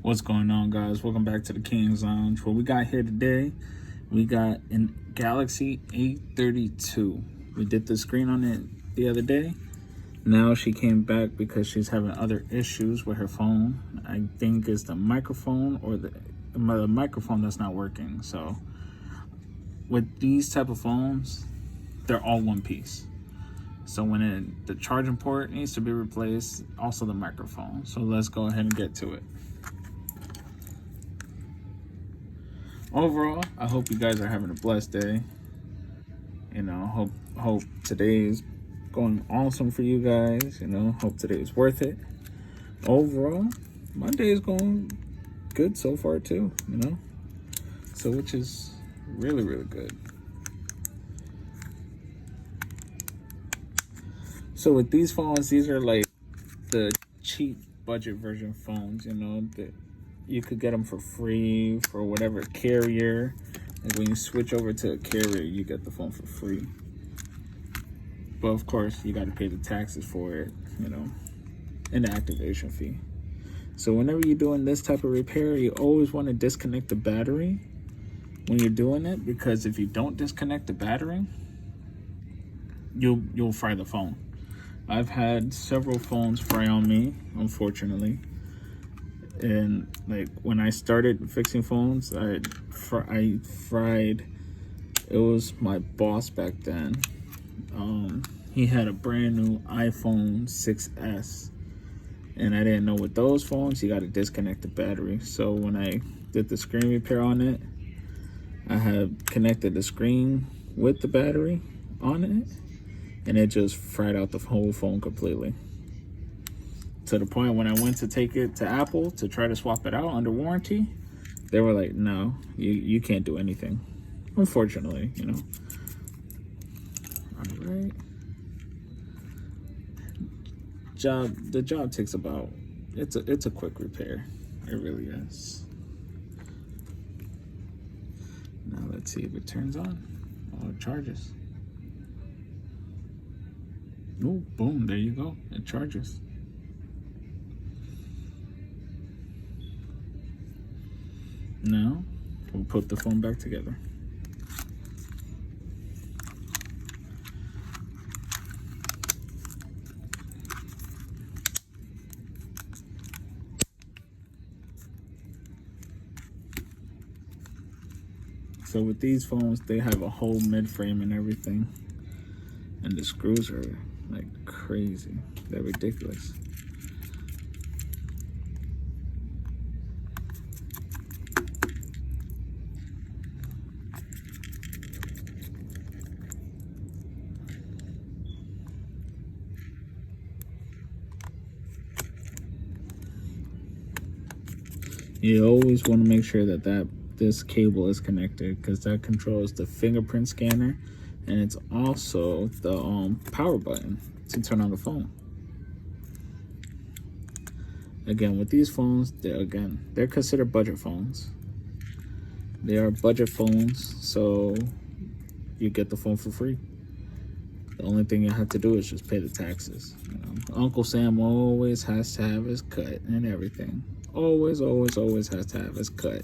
What's going on, guys? Welcome back to the King's Lounge. What we got here today, we got a Galaxy A32. We did the screen on it the other day. Now she came back because she's having other issues with her phone. I think it's the microphone or the microphone that's not working. So with these type of phones, they're all one piece. So when the charging port needs to be replaced, also the microphone. So let's go ahead and get to it. Overall, I hope you guys are having a blessed day. You know, hope today is going awesome for you guys. You know, hope today is worth it. Overall, my day is going good so far too. You know, so which is really good. So with these phones, these are like the cheap budget version phones. You know that. You could get them for free for whatever carrier. Like when you switch over to a carrier, you get the phone for free. But of course, you got to pay the taxes for it, you know, and the activation fee. So whenever you're doing this type of repair, you always want to disconnect the battery when you're doing it, because if you don't disconnect the battery, you'll fry the phone. I've had several phones fry on me, unfortunately. And like when I started fixing phones, I fried. It was my boss back then. He had a brand new iPhone 6S, and I didn't know with those phones you got to disconnect the battery. So when I did the screen repair on it, I had connected the screen with the battery on it, and it just fried out the whole phone completely. To the point when I went to take it to Apple to try to swap it out under warranty, they were like, no, you can't do anything. Unfortunately, you know. All right. The job takes about, it's a quick repair. It really is. Now let's see if it turns on. Oh, it charges. Oh, boom, there you go. It charges. Now, we'll put the phone back together. So with these phones, they have a whole mid-frame and everything. And the screws are like crazy. They're ridiculous. You always want to make sure that this cable is connected, because that controls the fingerprint scanner, and it's also the power button to turn on the phone. Again, with these phones, they're considered budget phones. They are budget phones, so you get the phone for free. The only thing you have to do is just pay the taxes. You know, Uncle Sam always has to have his cut and everything. Always has to have his cut.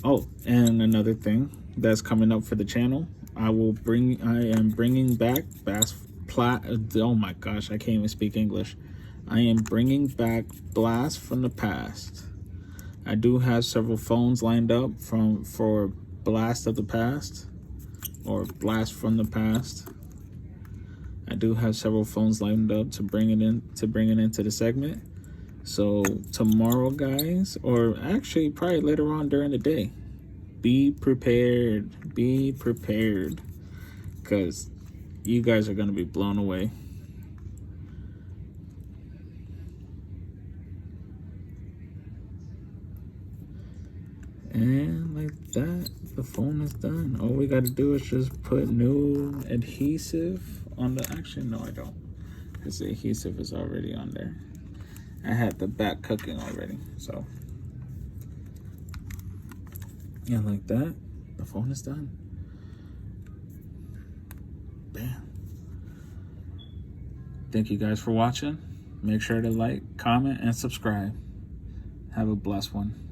Oh, and another thing that's coming up for the channel, I am bringing back oh my gosh, I can't even speak English. I am bringing back Blast from the Past. I do have several phones lined up for Blast of the Past, or Blast from the Past. I do have several phones lined up to bring it into the segment. So tomorrow, guys, or actually probably later on during the day, be prepared, because you guys are going to be blown away. And like that, the phone is done. All we got to do is just put new adhesive on the, actually no I don't, because the adhesive is already on there. I had the back cooking already, so yeah, like that, the phone is done. Bam. Thank you guys for watching. Make sure to like, comment, and subscribe. Have a blessed one.